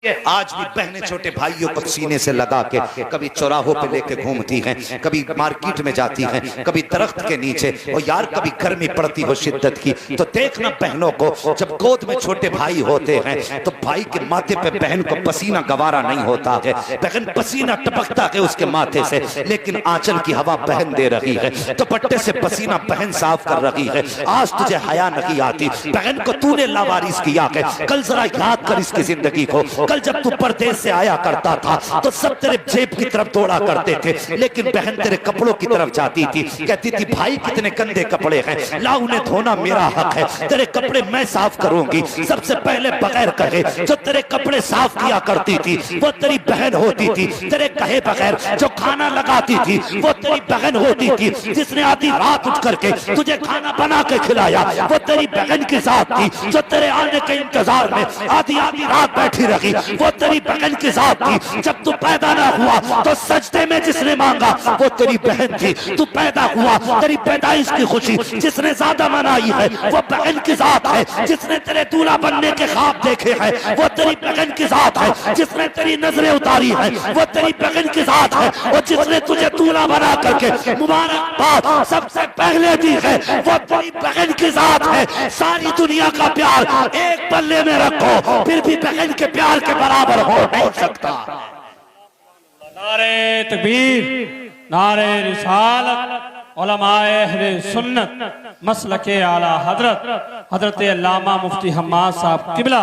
आज भी बहनें छोटे भाइयों को सीने से लगा के कभी चौराहों पे लेके घूमती हैं, कभी मार्केट में जाती हैं, कभी दरख्त के नीचे। और यार कभी गर्मी पड़ती हो शिद्दत की तो देखना बहनों को, जब गोद में छोटे भाई होते हैं तो भाई के माथे पे बहन को पसीना गवारा नहीं होता है, बहन पसीना टपकता है उसके माथे से, लेकिन आंचल की हवा बहन दे रही है, दुपट्टे से पसीना बहन साफ कर रही है। आज तुझे हया नहीं आती, बहन को तूने लावारिस किया है। कल जरा याद कर इसकी जिंदगी को, कल जब तू परदेश से आया करता था तो सब तेरे जेब की तरफ दौड़ा करते थे, लेकिन बहन तेरे कपड़ों की तरफ जाती थी, कहती थी भाई कितने गंदे कपड़े हैं, ला उन्हें धोना मेरा हक है, तेरे कपड़े मैं साफ करूंगी। सबसे पहले बगैर कहे जो तेरे कपड़े साफ किया करती थी वो तेरी बहन होती थी, तेरे कहे बगैर जो खाना लगाती थी वो तेरी बहन होती थी, जिसने आधी रात उठ करके तुझे खाना बना के खिलाया वो तेरी बहन की जात थी, जो तेरे आने के इंतजार में आधी आधी रात बैठी रही वो तेरी बहन की जात थी। जब तू पैदा ना हुआ तो सजदे में जिसने मांगा वो तेरी बहन थी, तू पैदा हुआ तेरी पैदाइश की खुशी जिसने ज्यादा मनाई है वो बहन की जात है, जिसने तेरे दूल्हा बनने के ख्वाब देखे हैं वो तेरी बहन की जात है, जिसने तेरी नजरें उतारी है वो तेरी बहन की जात है, और जिसने तुझे दूल्हा बना करके मुबारकबाद सबसे पहले दी है वो तेरी बहन की जात है। सारी दुनिया का प्यार एक पल्ले में रखो फिर भी बहन के प्यार के बराबर हो नहीं सकता। नारे तकबीर, नारे रिसालत, उलमाए अहले सुन्नत, मसलके आला हजरत हजरत अल्लामा मुफ्ती हम्माद साहब किबला,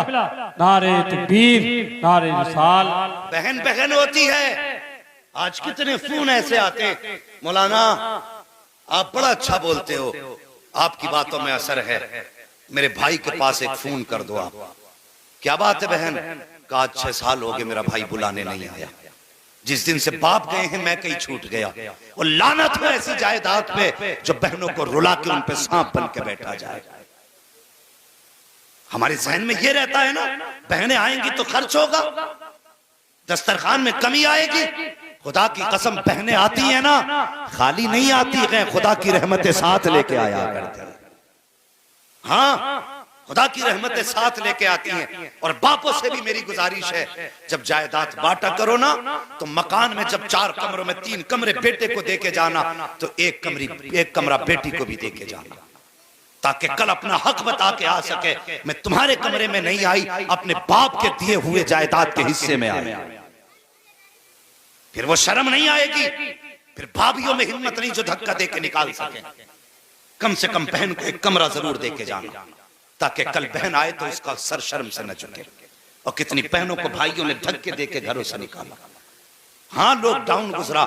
नारे तकबीर, नारे रिसाल। बहन बहन होती है। आज कितने फोन ऐसे आते, मौलाना आप बड़ा अच्छा बोलते हो, आपकी बातों में असर है, मेरे भाई के पास एक फोन कर दो आप। क्या बात है बहन? का 6 साल हो गए मेरा भाई बुलाने नहीं आया, जिस दिन से बाप गए हैं मैं कहीं छूट गया। और लानत हो ऐसी जायदाद पे जो बहनों को रुला के उन पे सांप बन के बैठा जाए। हमारे जहन में ये रहता है ना, बहनें आएंगी तो खर्च होगा, दस्तरखान में कमी आएगी। खुदा की कसम बहनें आती है ना खाली नहीं आती है, खुदा की रहमतें साथ लेके आया करते हैं। हाँ, खुदा की रहमतें साथ लेके आती हैं। और बापों से भी मेरी गुजारिश है, जब जायदाद बांटा करो ना तो मकान में जब 4 कमरों में 3 कमरे बेटे को देके जाना तो एक कमरा बेटी को भी देके जाना, ताकि कल अपना हक बता के आ सके। मैं तुम्हारे कमरे में नहीं आई, अपने बाप के दिए हुए जायदाद के हिस्से में आई। फिर वो शर्म नहीं आएगी, फिर भाभियों में हिम्मत नहीं जो धक्का दे के निकाल सके। कम से कम बहन को एक कमरा जरूर दे के जाना, ताकि कल बहन आए तो उसका सर शर्म से न झुके। और कितनी बहनों को भाइयों ने धक्के दे के घरों से निकाला। हाँ, लॉकडाउन गुजरा,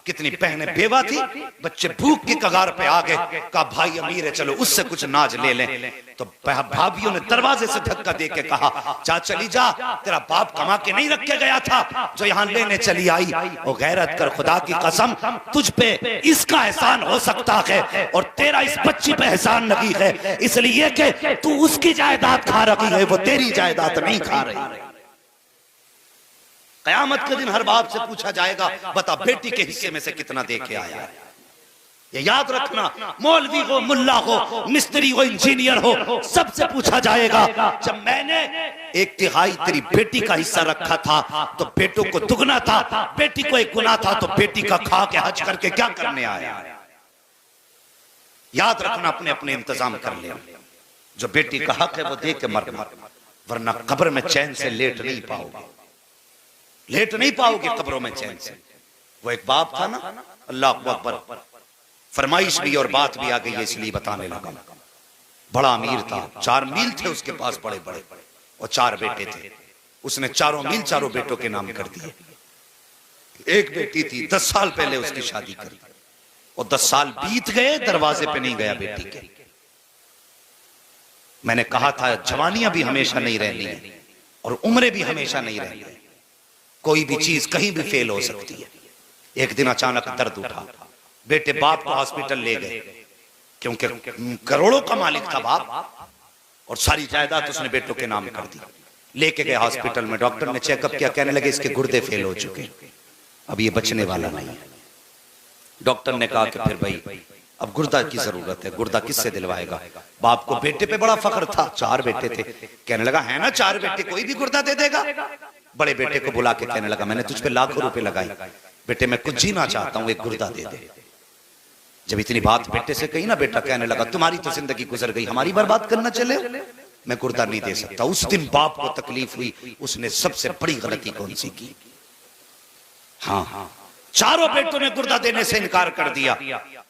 कितनी बहनें बेवा थी, बच्चे भूख की कगार पे आ गए, कहा भाई अमीर है चलो उससे कुछ नाज ले लें। तो भाभियों ने दरवाजे से धक्का दे के कहा जा चली जा, तेरा बाप कमा के नहीं रख के गया था जो यहाँ लेने चली आई। और गैरत कर, खुदा की कसम तुझ पे इसका एहसान हो सकता है और तेरा इस बच्ची पे एहसान नहीं है, इसलिए कि तू उसकी जायदाद खा रही है, वो तेरी जायदाद नहीं खा रही। कयामत के दिन हर बाप से पूछा जाएगा बता बेटी के हिस्से में से कितना दे के आया। ये याद रखना, मौलवी हो, मुल्ला हो, मिस्त्री हो, इंजीनियर हो, सबसे पूछा जाएगा। जब मैंने 1/3 तेरी बेटी का हिस्सा रखा था तो बेटों को दुगना था, बेटी को 1 गुना था, तो बेटी का खा के हज करके क्या करने आया। याद रखना, अपने अपने इंतजाम कर ले। जो बेटी का हक है वो दे के मरना, वरना कब्र में चैन से लेट नहीं पाओगे, लेट नहीं पाओगे कब्रों में चैन से। वो एक बाप था ना, अल्लाह अकबर, फरमाइश भी और बात भी आ गई है इसलिए बताने लगा। बड़ा अमीर था, 4 मील थे उसके पास बड़े बड़े, और 4 बेटे थे। उसने 4 मील 4 बेटों के नाम कर दिए। एक बेटी थी, 10 साल पहले उसकी शादी करी, और 10 साल बीत गए, दरवाजे पे नहीं गया बेटी के। मैंने कहा था जवानियां भी हमेशा नहीं रहनी है और उम्रें भी हमेशा नहीं रहनी है, कोई भी चीज कहीं भी फेल हो सकती है। एक दिन अचानक दर्द उठा, बेटे बाप को हॉस्पिटल ले गए, क्योंकि करोड़ों का मालिक था बाप, और सारी जायदाद उसने बेटों के नाम कर दी। लेके गए हॉस्पिटल में, डॉक्टर ने चेकअप किया, कहने लगे इसके गुर्दे फेल हो चुके, अब ये बचने वाला नहीं है। डॉक्टर ने कहा कि फिर भाई अब गुर्दा की जरूरत है, गुर्दा किससे दिलवाएगा? बाप को बेटे पे बड़ा फख्र था, 4 बेटे थे। कहने लगा है ना 4 बेटे, कोई भी गुर्दा दे देगा। बड़े बेटे को बुला के कहने लगा मैंने तुझ पे लाखों रुपए लगाई, बेटे मैं कुछ जीना चाहता हूं, एक गुर्दा दे दे। जब इतनी बात बेटे से कही ना, बेटा कहने लगा तुम्हारी तो जिंदगी गुजर गई, हमारी बर्बाद करना चले, मैं गुर्दा नहीं दे सकता। उस दिन बाप को तकलीफ हुई, उसने सबसे बड़ी गलती कौन सी की? हाँ, चारों बेटों ने गुर्दा देने से इनकार कर दिया।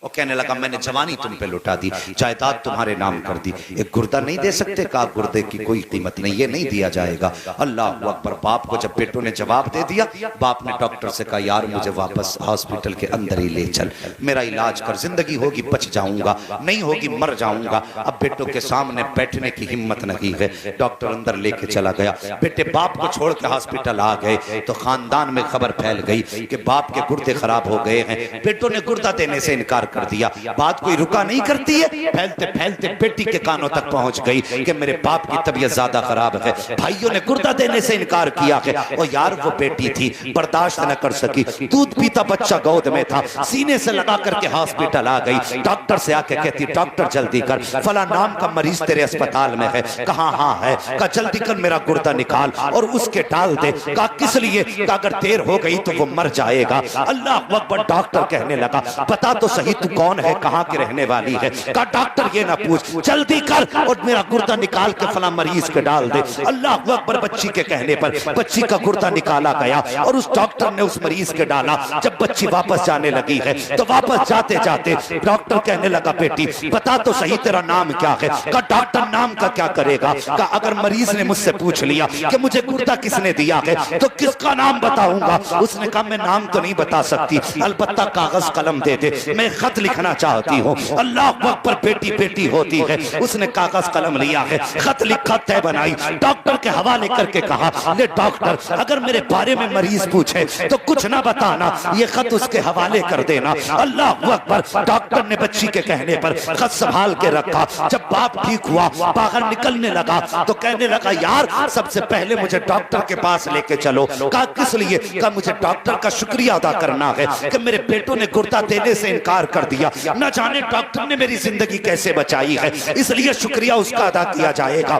वो कहने लगा मैंने जवानी तुम पे लुटा दी, जायदाद तुम्हारे नाम कर दी, एक गुर्दा नहीं दे सकते? कहा गुर्दे की कोई कीमत नहीं, ये नहीं दिया जाएगा। अल्लाह अकबर। बाप को जब बेटों ने जवाब दे दिया, बाप ने डॉक्टर से कहा यार मुझे वापस हॉस्पिटल के अंदर ही ले चल, मेरा इलाज कर, जिंदगी होगी बच जाऊंगा, नहीं होगी मर जाऊंगा। अब बेटों के सामने बैठने की हिम्मत नहीं है, डॉक्टर अंदर लेके चला गया। बेटे बाप को छोड़ के हॉस्पिटल आ गए तो खानदान में खबर फैल गई कि बाप के गुर्दे खराब हो गए हैं। बेटों ने गुर्दा देने से इनकार कर दिया। बात कोई रुका नहीं करती है, फैलते फैलते बेटी के कानों तक पहुंच गई कि मेरे बाप की तबीयत ज्यादा खराब है। भाइयों ने गुर्दा देने से इनकार किया है। और यार वो बेटी थी, बर्दाश्त न कर सकी, दूध पीता बच्चा गोद में था, सीने से लगा करके हॉस्पिटल आ गई। डॉक्टर से आके कहती डॉक्टर जल्दी कर, फला नाम का मरीज तेरे अस्पताल में है। कहा हाँ है। कहा जल्दी कर मेरा गुर्दा निकाल और उसके डाल दे। कहा किस लिए? कहा अगर देर हो गई तो वो मर जाएगा। अल्लाह अकबर। डॉक्टर कहने लगा बता तो सही तू कौन है, कहां की रहने वाली है? कहा डॉक्टर ये ना पूछ, जल्दी कर और मेरा गुर्दा निकाल के फला मरीज के डाल दे। अल्लाह अकबर। बच्ची के कहने पर बच्ची का गुर्दा निकाला गया और उस डॉक्टर ने उस मरीज के डाला। जब बच्ची वापस जाने लगी है तो वापस जाते जाते डॉक्टर कहने लगा बेटी बता तो सही तेरा नाम क्या है? कहा डॉक्टर नाम का क्या करेगा? कहा अगर मरीज ने मुझसे पूछ लिया कि मुझे गुर्दा किसने दिया है तो किसका नाम बताऊंगा? उसने कहा मैं नाम तो नहीं बता सकती, अलबत्ता कागज कलम दे दे, मैं खत लिखना चाहती हूँ। अल्लाह अकबर। बेटी बेटी होती है, उसने कागज कलम लिया है, खत लिखा, तय बनाई, डॉक्टर के हवाले करके कहा ले डॉक्टर अगर मेरे बारे में मरीज पूछे तो कुछ ना बताना, ये खत उसके हवाले कर देना। अल्लाह अकबर। डॉक्टर ने बच्ची के कहने पर खत संभाल के रखा। जब बाप ठीक हुआ, बाहर निकलने लगा तो कहने लगा यार सबसे पहले मुझे डॉक्टर के पास लेके चलो। कहा किस लिए? कहा मुझे डॉक्टर का शुक्रिया अदा करना है कि मेरे बेटों ने गुर्दा देने से इनकार कर दिया, न जाने डॉक्टर ने मेरी जिंदगी कैसे बचाई है, इसलिए शुक्रिया उसका अदा किया जाएगा।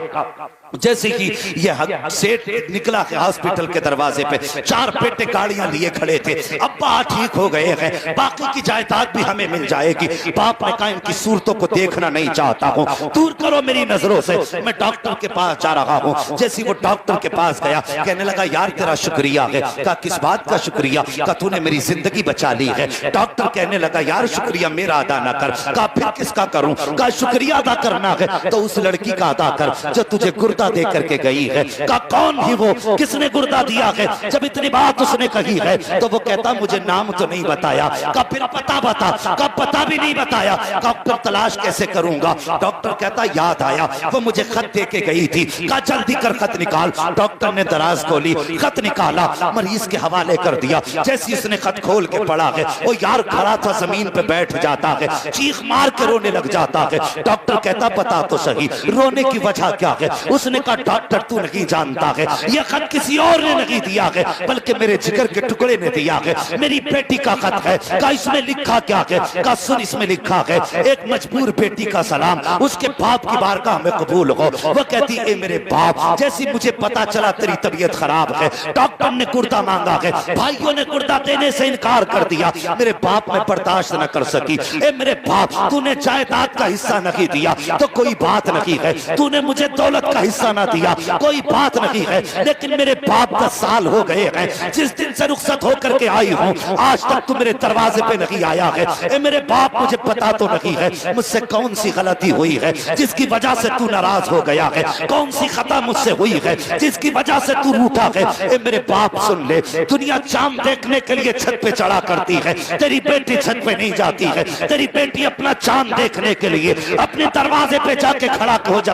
जैसे ही यह सेठ निकला है हॉस्पिटल के दरवाजे पे, 4 बेटे गाड़ियां लिए खड़े थे। अब्बा ठीक हो गए हैं, बाकी की जायदाद भी हमें मिल जाएगी। बाप ने कहा इनकी सूरतों को देखना नहीं चाहता हूँ, दूर करो मेरी नजरों से, मैं डॉक्टर के पास जा रहा हूँ। जैसे वो डॉक्टर के पास गया, कहने लगा यार तेरा शुक्रिया है। कहा किस बात का शुक्रिया? कहा तूने मेरी जिंदगी बचा ली है। डॉक्टर कहने लगा यार शुक्रिया मेरा अदा ना कर। कहा फिर किसका करूं? कहा शुक्रिया अदा करना है तो उस लड़की का अदा कर जो तुझे गुर्दा दे करके गई है। कहा कौन ही वो, किसने गुर्दा दिया है? जब इतनी बात उसने कही है तो वो कहता मुझे नाम तो नहीं बताया। कहा फिर पता बता। कहा पता भी नहीं बताया। डॉक्टर तलाश कैसे करूंगा? डॉक्टर कहता याद आया वो मुझे खत दे के गई थी। कहा जल्दी कर खत निकाल। डॉक्टर ने दराज खोली, खत निकाला, मरीज के हवाले कर दिया। जैसे उसने खत खोल के पढ़ा है वो यार खड़ा था जमीन पे बैठ जाता है, चीख मार के रोने लग जाता है। डॉक्टर कहता बता तो सही रोने की वजह क्या है? उसने कहा डॉक्टर तू नहीं जानता है, यह खत किसी और ने नहीं दिया है बल्कि मेरे जिगर के टुकड़े ने दिया है, मेरी बेटी का खत है। कहा इसमें लिखा क्या है? कहा सुन इसमें लिखा है एक मजबूर बेटी का सलाम, उसके बाप की बारगाह में कबूल हो। वो कहती ए मेरे बाप जैसी मुझे पता चला तेरी तबीयत खराब है, डॉक्टर ने गुर्दा मांगा है, भाइयों ने गुर्दा देने से इनकार कर दिया, मेरे बाप में बर्दाश्त न कर सकी। ए मेरे बाप तूने जायदाद का हिस्सा नहीं दिया तो कोई बात नहीं है, तूने मुझे दौलत का हिस्सा न दिया कोई बात नहीं है, लेकिन मेरे बाप 10 साल हो गए हैं जिस दिन से रुखसत होकर के आई हूँ, आज तक तू मेरे दरवाजे पे नहीं आया है। ए मेरे बाप मुझे पता तो नहीं है मुझसे कौन सी गलती हुई है जिसकी वजह से तू नाराज हो गया है, कौन सी खता मुझसे हुई है जिसकी वजह से तू रूठा है। ए मेरे बाप सुन ले, दुनिया चांद देखने के लिए छत पे चढ़ा करती है, तेरी बेटी छत पे नहीं जाती है, तेरी बेटी अपना चांद देखने के लिए अपने दरवाजे पे जाके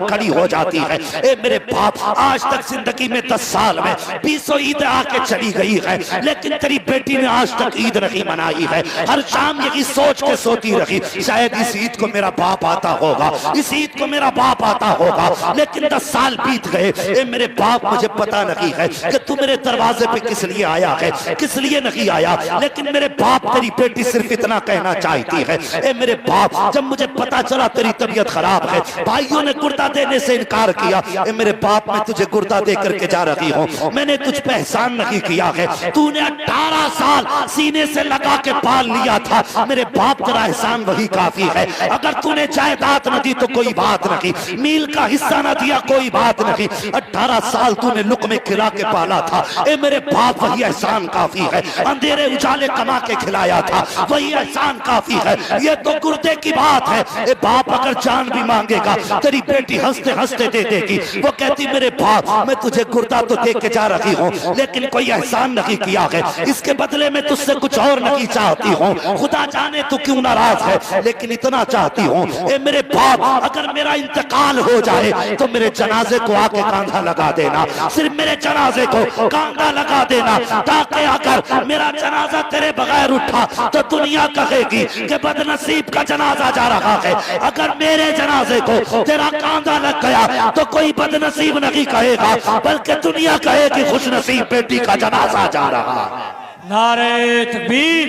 खड़ी हो जाती है। ए मेरे बाप आज तक जिंदगी में 10 साल में 20 ईद आके चली गई है, लेकिन तेरी बेटी ने आज तक ईद नहीं मनाई है। हर शाम यही सोच के सोती रही, शायद इस ईद को मेरा बाप आता होगा, इस ईद को मेरा बाप आता होगा। लेकिन 10 साल बीत गए, ए मेरे बाप, मुझे पता नहीं है कि तू मेरे दरवाजे पे किस लिए आया है, किस लिए नहीं आया। लेकिन मेरे बाप, तेरी बेटी सिर्फ इतना कहना चाहती है, ए मेरे बाप, जब मुझे पता चला तेरी तबीयत खराब है, भाइयों ने गुर्दा देने से इनकार किया, ए मेरे बाप, मैं तुझे गुर्दा दे करके जा रही हूँ, मैंने तुझ पे एहसान नहीं किया है, तूने 18 साल सीने से लगा के पाल लिया था, मेरे बाप तेरा एहसान वही काफी है। अगर तूने जायदाद न दी तो कोई बात नहीं, मील का हिस्सा न दिया कोई बात नहीं, 18 साल तूने लुक़मे खिला के पाला था, ए मेरे बाप वही एहसान काफी है। अंधेरे उजाले कमा के खिलाया था, वही एहसान काफी है। ये तो गुर्दे की बात है। ए बाप, अगर जान भी मांगेगा तेरी बेटी हंसते हंसते दे देगी। वो कहती, मेरे बाप, मैं तुझे गुर्दा तो दे के जा रही हूँ, लेकिन कोई एहसान नहीं किया है, इसके बदले में तुझसे कुछ और नहीं चाहती हूँ। खुदा जाने तू क्यों नाराज है, लेकिन इतना चाहती हूँ, ए मेरे बाप, अगर मेरा इंतकाल हो जाए तो मेरे जनाजे को आके कांधा लगा देना, सिर्फ मेरे जनाजे को कांधा लगा देना, ताकि अगर मेरा जनाजा तेरे बगैर उठा तो दुनिया कहेगी कि बदनसीब का जनाजा जा रहा है। अगर मेरे जनाजे को तेरा कांधा लग गया तो कोई बदनसीब नहीं कहेगा, बल्कि दुनिया कहेगी खुशनसीब बेटी का जनाजा जा रहा है। नारे तकबीर,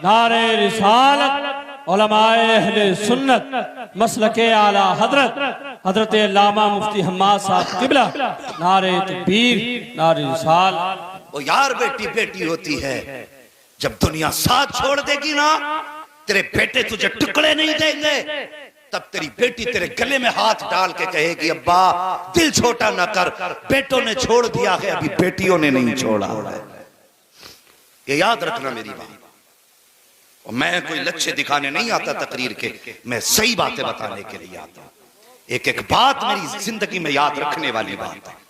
नारे रिसालत, उलमाए अहले सुन्नत मसलके आला हजरत हजरत अल्लामा मुफ्ती हम्माद साहब किबला, नारे तकबीर, नारे रिसालत। ओ यार, बेटी बेटी होती है, जब दुनिया साथ छोड़ देगी ना, तेरे बेटे तुझे टुकड़े नहीं देंगे, तब तेरी बेटी तेरे गले में हाथ डाल के कहेगी, अब्बा दिल छोटा न कर, बेटों ने छोड़ दिया है, अभी बेटियों ने नहीं छोड़ा है। ये याद रखना मेरी बात। और मैं कोई लच्छे दिखाने नहीं आता तकरीर के, मैं सही बातें बताने के लिए आता हूं। एक एक बात मेरी जिंदगी में याद रखने वाली बात है।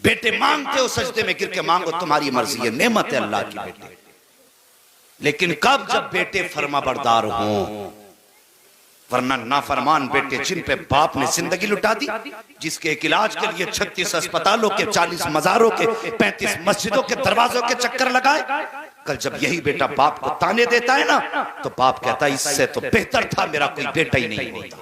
बेटे मांगते हो, सजदे में गिर के मांगो, तुम्हारी मर्जी है, नेमत है अल्लाह की बेटे। लेकिन कब, जब बेटे फर्मा बरदार हो, वरना नाफरमान बेटे जिन पे बाप ने जिंदगी लुटा दी, जिसके एक इलाज के लिए 36 अस्पतालों के, 40 मजारों के, 35 मस्जिदों के दरवाजों के चक्कर लगाए, कल जब यही बेटा बाप को ताने देता है ना, तो बाप कहता है, इससे तो बेहतर था मेरा कोई बेटा ही नहीं होता।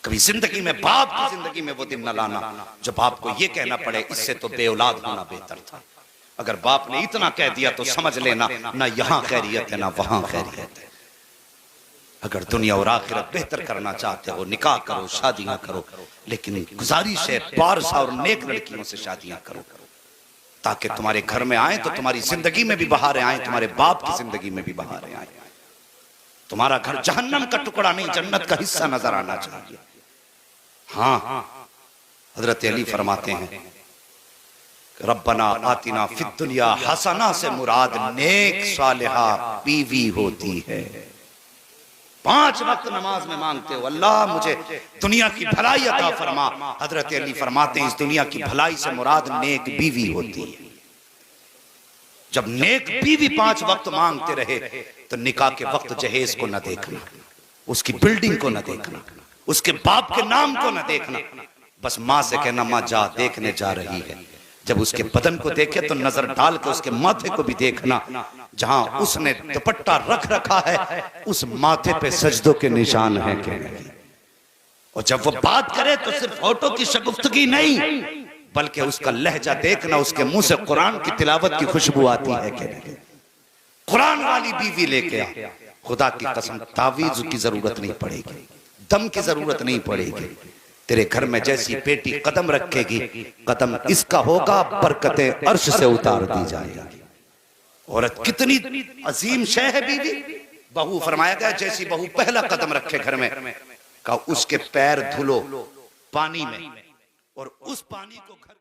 कभी जिंदगी में, बाप की जिंदगी में वो दिन न लाना जो बाप को ये कहना पड़े, इससे तो बेऔलाद होना बेहतर था। अगर बाप ने इतना कह दिया तो समझ लेना, ना यहां खैरियत है ना वहां खैरियत है। अगर दुनिया और आखिरत बेहतर करना चाहते हो, निकाह करो, शादियां करो, लेकिन गुजारिश है, पारसा और नेक लड़कियों से शादियां करो, ताकि तुम्हारे घर में आए तो तुम्हारी जिंदगी में भी बहारें आए, तुम्हारे बाप की जिंदगी में भी बहारें आए। तुम्हारा घर जहन्नम का टुकड़ा नहीं, जन्नत का हिस्सा नजर आना चाहिए। हाँ, हजरत अली फरमाते हैं, रब्बना आतिना फिद दुनिया हसना से मुराद नेक सालिहा बीवी होती है। 5 वक्त नमाज में मांगते हो, अल्लाह मुझे दुनिया की भलाई अता फरमा, हजरत अली फरमाते हैं, इस दुनिया की भलाई से मुराद नेक बीवी होती है। जब नेक बीवी 5 वक्त मांगते रहे तो निकाह के वक्त जहेज को न देखना, उसकी बिल्डिंग को न देखना, उसके बाप के नाम को न देखना, बस माँ से कहना, माँ जा, देखने जा रही है। जब उसके बदन को देखे तो नजर डाल के उसके माथे को भी देखना, जहां उसने दुपट्टा रख रखा है उस माथे पे सजदों के निशान हैं कि नहीं। और जब वो बात करे तो सिर्फ फोटो की शगुफ्तगी नहीं, बल्कि उसका लहजा देखना, उसके मुंह से कुरान की तिलावत की खुशबू आती है कि नहीं। कुरान वाली बीवी लेके आ, खुदा की कसम तावीज़ की जरूरत नहीं पड़ेगी, दम की जरूरत नहीं पड़ेगी। तेरे घर में जैसी बेटी कदम रखेगी, कदम इसका होगा, बरकतें अर्श से उतार दी जाएगी। औरत कितनी अजीम शय है बीवी। बहू फरमाया गया, जैसी बहू पहला कदम रखे घर में, का उसके पैर धुलो पानी में, और उस पानी को घर